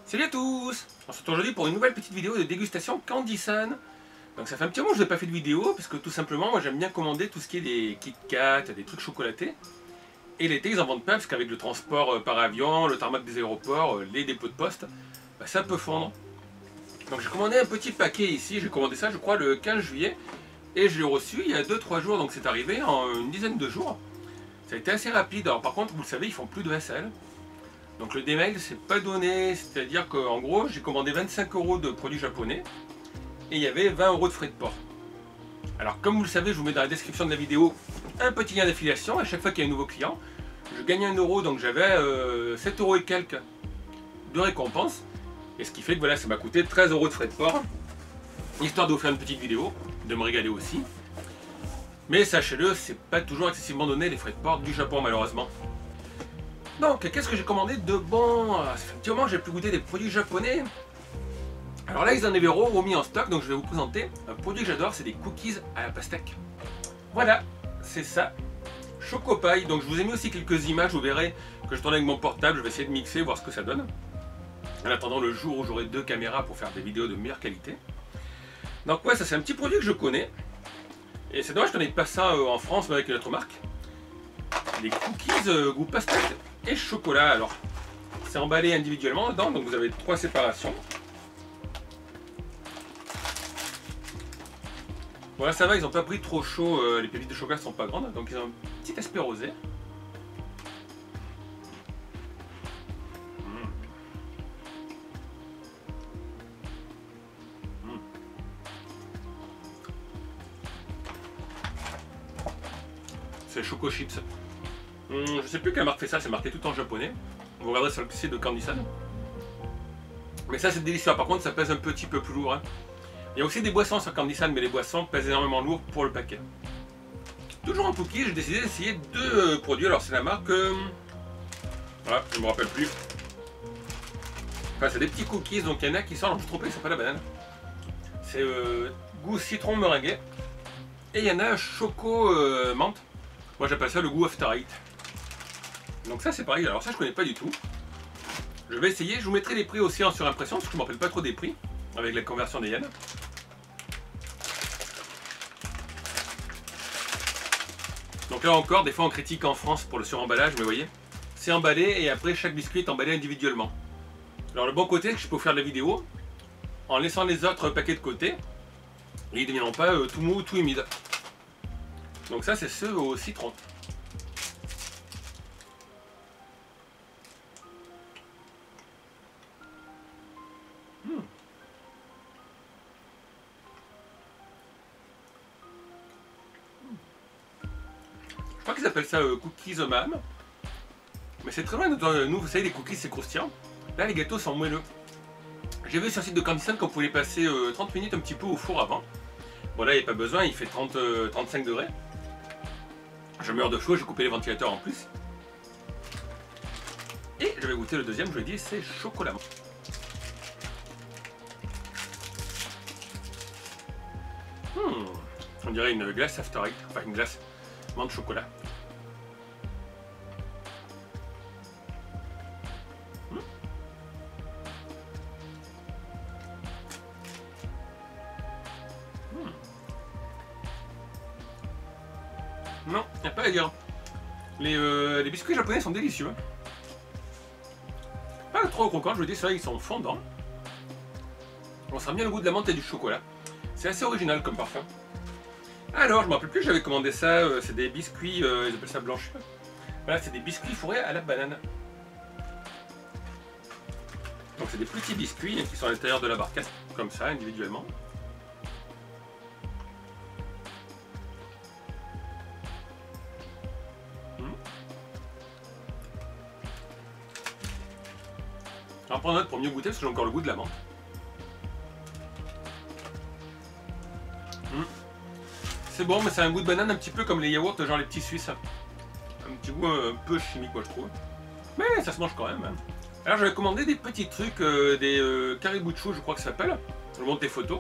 Salut à tous! On se retrouve aujourd'hui pour une nouvelle petite vidéo de dégustation Candy Sun. Donc ça fait un petit moment que je n'ai pas fait de vidéo, parce que tout simplement, moi j'aime bien commander tout ce qui est des Kit Kat, des trucs chocolatés. Et l'été, ils en vendent pas, parce qu'avec le transport par avion, le tarmac des aéroports, les dépôts de poste, bah, ça peut fondre. Donc j'ai commandé un petit paquet ici, j'ai commandé ça je crois le 15 juillet, et je l'ai reçu il y a 2-3 jours, donc c'est arrivé en une dizaine de jours. Ça a été assez rapide. Alors par contre, vous le savez, ils font plus de vaisselle. Donc le démail, c'est pas donné, c'est-à-dire qu'en gros, j'ai commandé 25 € de produits japonais et il y avait 20 € de frais de port. Alors comme vous le savez, je vous mets dans la description de la vidéo un petit lien d'affiliation. À chaque fois qu'il y a un nouveau client, je gagne 1 €, donc j'avais 7 € et quelques de récompense. Et ce qui fait que voilà, ça m'a coûté 13 € de frais de port, histoire de vous faire une petite vidéo, de me régaler aussi. Mais sachez-le, c'est pas toujours excessivement donné les frais de port du Japon malheureusement. Donc, qu'est-ce que j'ai commandé de bon? Ça fait un petit moment que j'ai pu goûter des produits japonais. Alors là, ils en avaient remis en stock, donc je vais vous présenter un produit que j'adore, c'est des cookies à la pastèque. Voilà, c'est ça, Chocopaille. Donc je vous ai mis aussi quelques images, vous verrez que je tourne avec mon portable, je vais essayer de mixer, voir ce que ça donne. En attendant le jour où j'aurai 2 caméras pour faire des vidéos de meilleure qualité. Donc ouais, ça c'est un petit produit que je connais. Et c'est dommage qu'on n'ait pas ça en France, mais avec une autre marque. Des cookies goût pastèque et chocolat. Alors c'est emballé individuellement dedans, donc vous avez 3 séparations. Voilà, ça va, ils n'ont pas pris trop chaud, les pépites de chocolat sont pas grandes, donc ils ont un petit aspect rosé. C'est Choco Chips. Je sais plus quelle marque fait ça, c'est marqué tout en japonais. Vous regarderez sur le site de Candy Sun. Mais ça c'est délicieux, par contre ça pèse un petit peu plus lourd. Hein. Il y a aussi des boissons sur Candy Sun, mais les boissons pèsent énormément lourd pour le paquet. Toujours en cookies, j'ai décidé d'essayer 2 produits. Alors c'est la marque... voilà, je ne me rappelle plus. Enfin c'est des petits cookies, donc il y en a qui sont... Alors je me suis trompé, c'est pas la banane. C'est goût citron meringué. Et il y en a choco menthe. Moi j'appelle ça le goût After Eight. Donc ça c'est pareil, alors ça je connais pas du tout. Je vais essayer, je vous mettrai les prix aussi en surimpression parce que je ne me rappelle pas trop des prix avec la conversion des yens. Donc là encore, des fois on critique en France pour le suremballage, mais vous voyez, c'est emballé et après chaque biscuit est emballé individuellement. Alors le bon côté c'est que je peux faire la vidéo en laissant les autres paquets de côté et ils ne deviendront pas tout mou, tout humide. Donc ça c'est ceux au citron. Je crois qu'ils appellent ça cookies mam. Mais c'est très loin de nous, vous savez, les cookies c'est croustillant. Là les gâteaux sont moelleux. J'ai vu sur le site de Candy Sun qu'on pouvait passer 30 minutes un petit peu au four avant. Bon là il n'y a pas besoin, il fait 35 degrés. Je meurs de chaud, j'ai coupé les ventilateurs en plus. Et je vais goûter le deuxième, je l'ai dit, c'est chocolat. On dirait une glace After Eight, enfin une glace menthe chocolat. Non, il n'y a pas à dire. Les biscuits japonais sont délicieux. Pas trop croquants, je vous dis, ça, ils sont fondants. On sent bien le goût de la menthe et du chocolat. C'est assez original comme parfum. Alors, je me rappelle plus, j'avais commandé ça, c'est des biscuits, ils appellent ça blanche. Voilà, c'est des biscuits fourrés à la banane. Donc c'est des petits biscuits qui sont à l'intérieur de la barquette, comme ça, individuellement. On va prendre un autre pour mieux goûter parce que j'ai encore le goût de la menthe. C'est bon, mais c'est un goût de banane un petit peu comme les yaourts, genre les petits suisses. Un petit goût un peu chimique, moi je trouve. Mais ça se mange quand même. Hein. Alors j'avais commandé des petits trucs, des caribou de chou, je crois que ça s'appelle. Je vous montre des photos.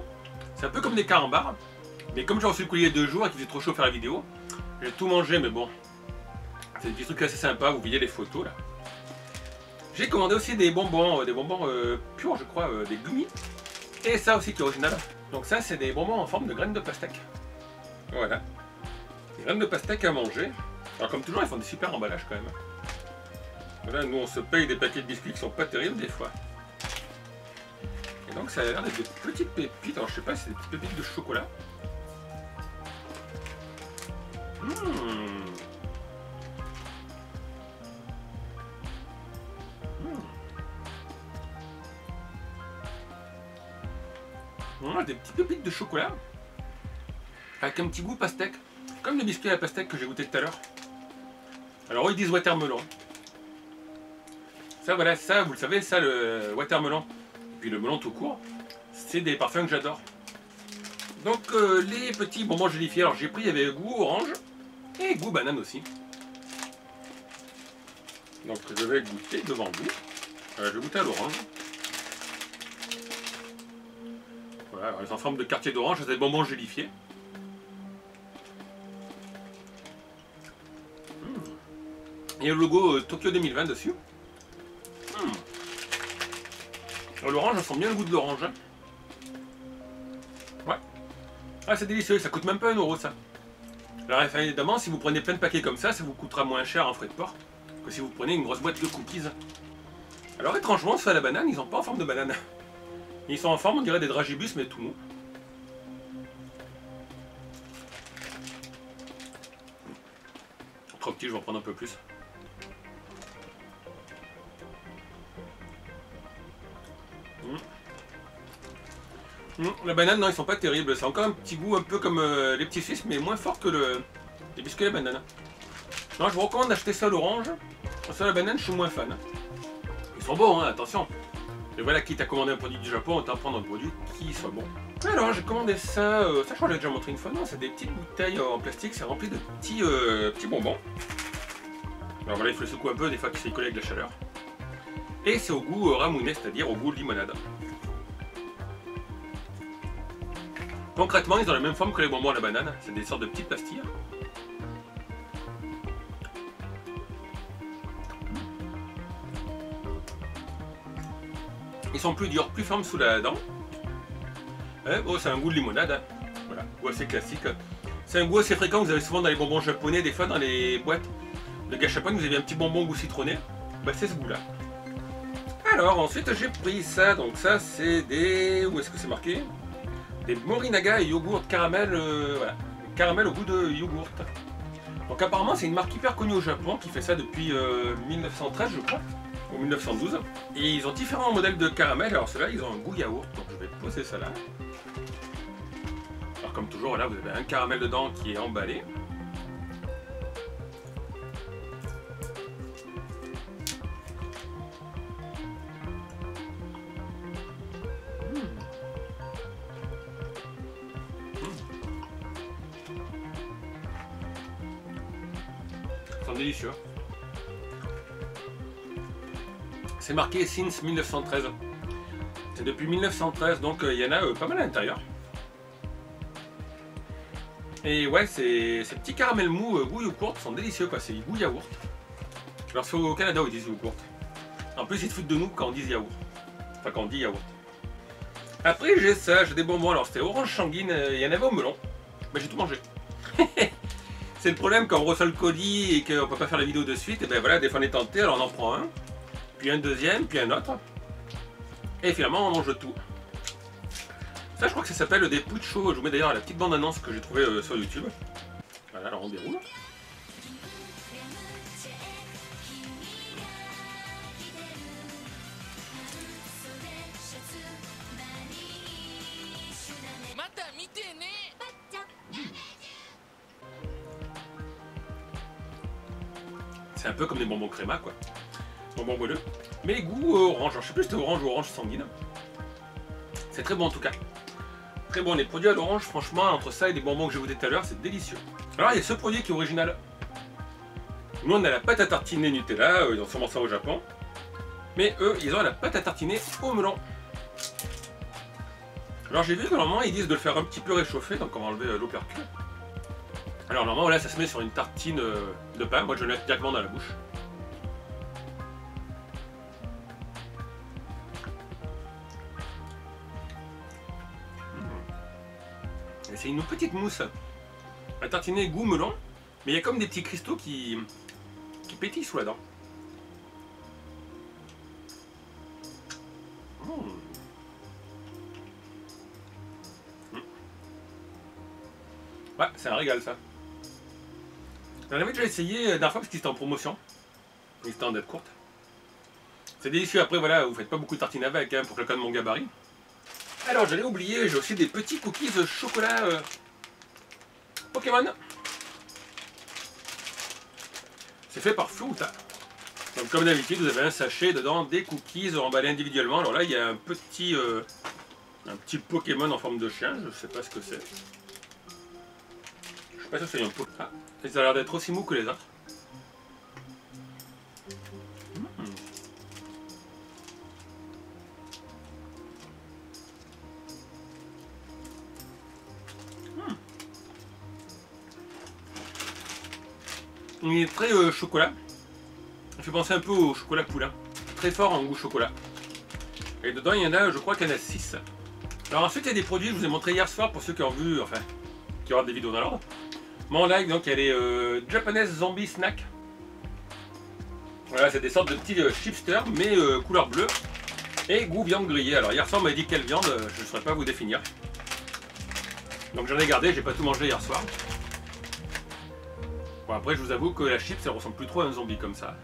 C'est un peu comme des carambars. Mais comme j'ai reçu le colis il y a 2 jours et qu'il faisait trop chaud à faire la vidéo, j'ai tout mangé, mais bon. C'est des petits trucs assez sympas, vous voyez les photos là. J'ai commandé aussi des bonbons purs, je crois, des gummies. Et ça aussi qui est original. Donc ça c'est des bonbons en forme de graines de pastèque. Voilà. Des graines de pastèque à manger. Alors comme toujours ils font des super emballages quand même. Voilà, nous on se paye des paquets de biscuits qui sont pas terribles des fois. Et donc ça a l'air d'être des petites pépites. Alors je sais pas si c'est des petites pépites de chocolat. Des petites pépites de chocolat avec un petit goût pastèque, comme les biscuits à la pastèque que j'ai goûté tout à l'heure. Alors eux ils disent watermelon. Ça voilà, ça vous le savez, ça le watermelon, puis le melon tout court, c'est des parfums que j'adore. Donc les petits bonbons gélifiés, alors j'ai pris, il y avait goût orange et goût banane aussi. Donc je vais goûter devant vous. Je vais goûter à l'orange. Voilà, ils sont en forme de quartier d'orange, c'est des bonbons gélifiés. Il y a le logo Tokyo 2020 dessus. L'orange, on sent bien le goût de l'orange. Ouais. Ah, c'est délicieux, ça coûte même pas 1 € ça. Alors évidemment, si vous prenez plein de paquets comme ça vous coûtera moins cher en frais de port que si vous prenez une grosse boîte de cookies. Alors étrangement, ceux à la banane, ils sont pas en forme de banane. Ils sont en forme, on dirait des dragibus, mais tout mou. Trop petit, je vais en prendre un peu plus. La banane, non, ils sont pas terribles. C'est encore un petit goût un peu comme les petits suisses, mais moins fort que les biscuits à la banane. Non, je vous recommande d'acheter ça à l'orange. Ça à la banane, je suis moins fan. Ils sont bons, hein, attention. Et voilà, quitte à commander un produit du Japon, autant prendre un produit qui soit bon. Alors, j'ai commandé ça. Ça, je crois que j'avais déjà montré une fois. Non, c'est des petites bouteilles en plastique. C'est rempli de petits bonbons. Alors voilà, il faut le secouer un peu, des fois qu'il s'est collé avec de la chaleur. Et c'est au goût ramouné, c'est-à-dire au goût limonade. Concrètement, ils ont la même forme que les bonbons à la banane. C'est des sortes de petites pastilles. Ils sont plus durs, plus fermes sous la dent. Oh, c'est un goût de limonade. Hein. Voilà, goût assez classique. C'est un goût assez fréquent que vous avez souvent dans les bonbons japonais. Des fois, dans les boîtes de gâchapon, vous avez un petit bonbon goût citronné. Bah, c'est ce goût-là. Alors, ensuite, j'ai pris ça. Donc, ça, c'est des. Où est-ce que c'est marqué? Des Morinaga et yogourt caramel. Voilà, caramel au goût de yogourt. Donc, apparemment, c'est une marque hyper connue au Japon qui fait ça depuis 1913, je crois. Ou 1912. Et ils ont différents modèles de caramel. Alors ceux-là, ils ont un goût yaourt. Donc je vais poser ça là. Alors comme toujours, là, vous avez un caramel dedans qui est emballé. Ils sont délicieux. C'est marqué since 1913. C'est depuis 1913, donc il y en a pas mal à l'intérieur. Et ouais, ces petits caramels mous goût yaourt sont délicieux, quoi. C'est goût yaourt. Alors c'est au Canada où ils disent yaourt. En plus, ils se foutent de nous quand on dit yaourt. Enfin, quand on dit yaourt. Après, j'ai ça, j'ai des bonbons. Alors c'était orange sanguine, il y en avait au melon. Mais j'ai tout mangé. C'est le problème quand on reçoit le colis et qu'on peut pas faire la vidéo de suite. Et ben voilà, des fois on est tenté, alors on en prend un. Puis un deuxième, puis un autre. Et finalement, on mange tout. Ça, je crois que ça s'appelle des puchos. Je vous mets d'ailleurs la petite bande-annonce que j'ai trouvée sur YouTube. Voilà, alors on déroule. C'est un peu comme des bonbons créma, quoi. Bonbons moelleux. Mais goût orange. Alors, je sais plus si c'était orange ou orange sanguine. C'est très bon en tout cas. Très bon, les produits à l'orange, franchement, entre ça et les bonbons que j'ai goûté tout à l'heure, c'est délicieux. Alors, il y a ce produit qui est original. Nous, on a la pâte à tartiner Nutella, ils ont sûrement ça au Japon. Mais eux, ils ont la pâte à tartiner au melon. Alors j'ai vu que normalement ils disent de le faire un petit peu réchauffer, donc on va enlever l'opercule. Alors normalement là ça se met sur une tartine de pain, moi je le mets directement dans la bouche. C'est une petite mousse à tartiner goût melon, mais il y a comme des petits cristaux qui pétillent sous la dent. Ouais, c'est un régal ça. J'en avais déjà essayé la dernière fois parce qu'il était en promotion. Il était en date courte. C'est délicieux. Après, voilà, vous faites pas beaucoup de tartines avec hein, pour le cas de mon gabarit. Alors, j'allais oublier, j'ai aussi des petits cookies de chocolat Pokémon. C'est fait par Fruta. Donc, comme d'habitude, vous avez un sachet dedans des cookies emballés individuellement. Alors là, il y a un petit Pokémon en forme de chien. Je sais pas ce que c'est. Je sais pas si c'est un Pokémon. Ah, ça a l'air d'être aussi mou que les autres. Il est très chocolat. Il fait penser un peu au chocolat poulain. Très fort en goût chocolat. Et dedans, il y en a, je crois qu'il y en a 6. Alors ensuite, il y a des produits que je vous ai montré hier soir pour ceux qui ont vu, enfin, qui auront des vidéos dans l'ordre. Mon live, donc, il y a les Japanese Zombie Snack. Voilà, c'est des sortes de petits chipsters, mais couleur bleue. Et goût viande grillée. Alors hier soir, on m'a dit quelle viande, je ne saurais pas vous définir. Donc j'en ai gardé, j'ai pas tout mangé hier soir. Bon, après, je vous avoue que la chips, elle ressemble plus trop à un zombie comme ça.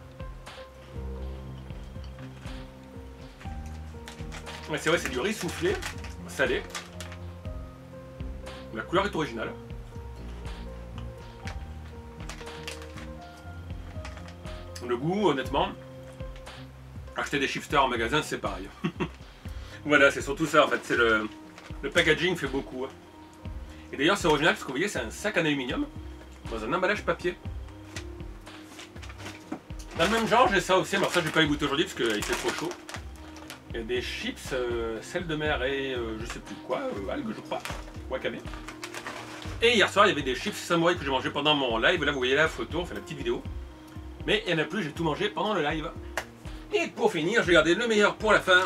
Ouais, c'est vrai, c'est du riz soufflé, salé. La couleur est originale. Le goût, honnêtement, acheter des chipsters en magasin, c'est pareil. Voilà, c'est surtout ça en fait, c'est le packaging fait beaucoup. Et d'ailleurs, c'est original parce que vous voyez, c'est un sac en aluminium dans un emballage papier. Dans le même genre, j'ai ça aussi, alors ça, je vais pas les goûter aujourd'hui parce qu'il fait trop chaud. Il y a des chips, sel de mer et je sais plus quoi, algues, je crois, wakame. Et hier soir, il y avait des chips samouraï que j'ai mangé pendant mon live. Là, vous voyez la photo, enfin la petite vidéo. Mais il n'y en a plus, j'ai tout mangé pendant le live. Et pour finir, j'ai gardé le meilleur pour la fin.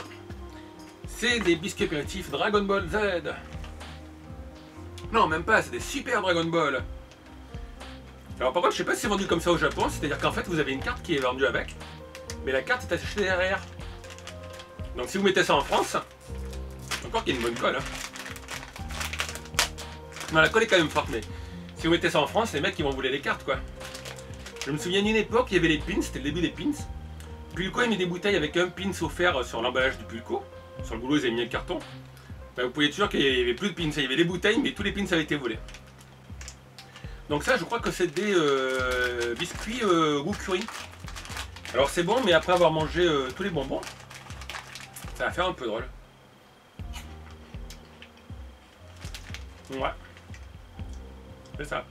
C'est des biscuits apéritifs Dragon Ball Z. Non, même pas, c'est des super Dragon Ball. Alors par contre, je sais pas si c'est vendu comme ça au Japon, c'est-à-dire qu'en fait, vous avez une carte qui est vendue avec, mais la carte est achetée derrière. Donc si vous mettez ça en France, encore qu'il y a une bonne colle. Hein. Non, la colle est quand même forte, mais si vous mettez ça en France, les mecs ils vont voler les cartes quoi. Je me souviens d'une époque, il y avait les pins, c'était le début des pins. Pulco a mis des bouteilles avec un pins offert sur l'emballage du Pulco. Sur le boulot, ils avaient mis le carton. Ben, vous pouvez être sûr qu'il n'y avait plus de pins, il y avait les bouteilles, mais tous les pins avaient été volés. Donc ça, je crois que c'est des biscuits goût curry. Alors c'est bon, mais après avoir mangé tous les bonbons, ça va faire un peu drôle. Ouais. C'est ça.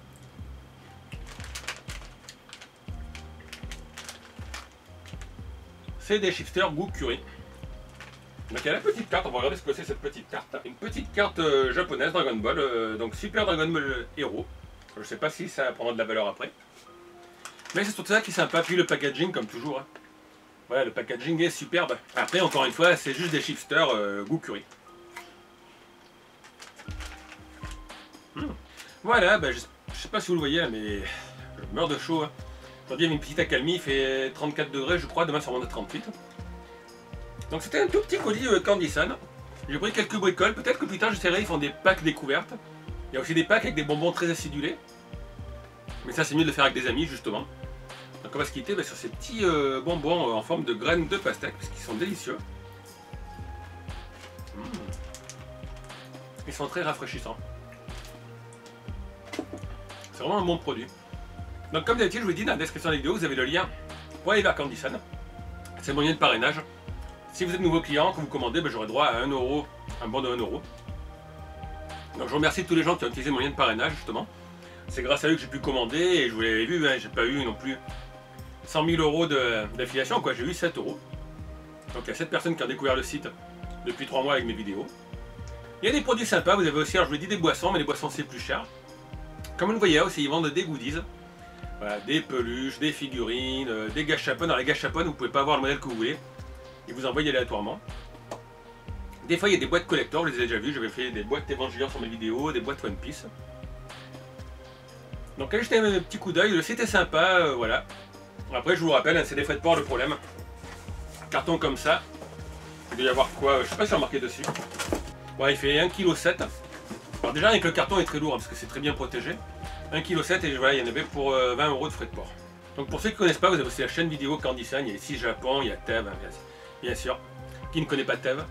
C'est des chipsters goût curry. Donc il y a la petite carte, on va regarder ce que c'est cette petite carte. Une petite carte japonaise Dragon Ball, donc Super Dragon Ball Hero. Je sais pas si ça prendra de la valeur après. Mais c'est surtout ça qui est sympa, puis le packaging comme toujours. Hein. Voilà, le packaging est superbe. Après, encore une fois, c'est juste des chipsters goût curry. Voilà, bah, je sais pas si vous le voyez, mais je meurs de chaud. Hein. Aujourd'hui, il y a une petite accalmie, il fait 34 degrés, je crois, demain ça remonte à 38. Donc c'était un tout petit colis Candy Sun. J'ai pris quelques bricoles, peut-être que plus tard j'essaierai, ils font des packs découvertes. Il y a aussi des packs avec des bonbons très acidulés. Mais ça c'est mieux de le faire avec des amis justement. Donc on va se quitter sur ces petits bonbons en forme de graines de pastèque, parce qu'ils sont délicieux. Ils sont très rafraîchissants. C'est vraiment un bon produit. Donc comme d'habitude, je vous l'ai dit dans la description de la vidéo, vous avez le lien pour aller vers Candy Sun. C'est le moyen de parrainage. Si vous êtes nouveau client, que vous commandez, j'aurai droit à 1 €, un bon de 1 €. Donc je remercie tous les gens qui ont utilisé mon lien de parrainage justement. C'est grâce à eux que j'ai pu commander et je vous l'avais vu, hein, j'ai pas eu non plus 100 000 € d'affiliation, quoi, j'ai eu 7 €. Donc il y a 7 personnes qui ont découvert le site depuis 3 mois avec mes vidéos. Il y a des produits sympas, vous avez aussi, alors je vous l'ai dit, des boissons, mais les boissons c'est plus cher. Comme vous le voyez aussi, ils vendent des goodies. Voilà, des peluches, des figurines, des gâchapons. Dans les gâchapons, vous pouvez pas avoir le modèle que vous voulez. Ils vous envoient aléatoirement. Des fois, il y a des boîtes collector, je les ai déjà vues. J'avais fait des boîtes Evangelion sur mes vidéos, des boîtes One Piece. Donc, allez jeter un petit coup d'œil. Le site est sympa, voilà. Après, je vous le rappelle, hein, c'est des frais de port le problème. Un carton comme ça. Il doit y avoir quoi, je sais pas si c'est marqué dessus. Ouais, il fait 1,7 kg. Alors déjà, avec le carton est très lourd, hein, parce que c'est très bien protégé. 1,7 kg et voilà, il y en avait pour 20 € de frais de port. Donc pour ceux qui ne connaissent pas, vous avez aussi la chaîne vidéo Candysan, il y a ici Japon, il y a Tev, hein, bien sûr. Qui ne connaît pas Tev?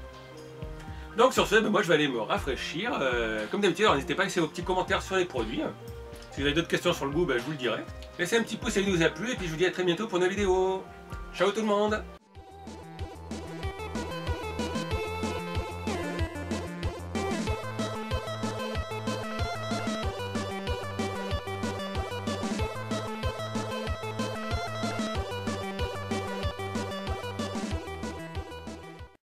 Donc sur ce, ben, moi je vais aller me rafraîchir. Comme d'habitude, n'hésitez pas à laisser vos petits commentaires sur les produits. Si vous avez d'autres questions sur le goût, ben, je vous le dirai. Laissez un petit pouce si la vidéo vous a plu, et puis je vous dis à très bientôt pour une nouvelle vidéo. Ciao tout le monde!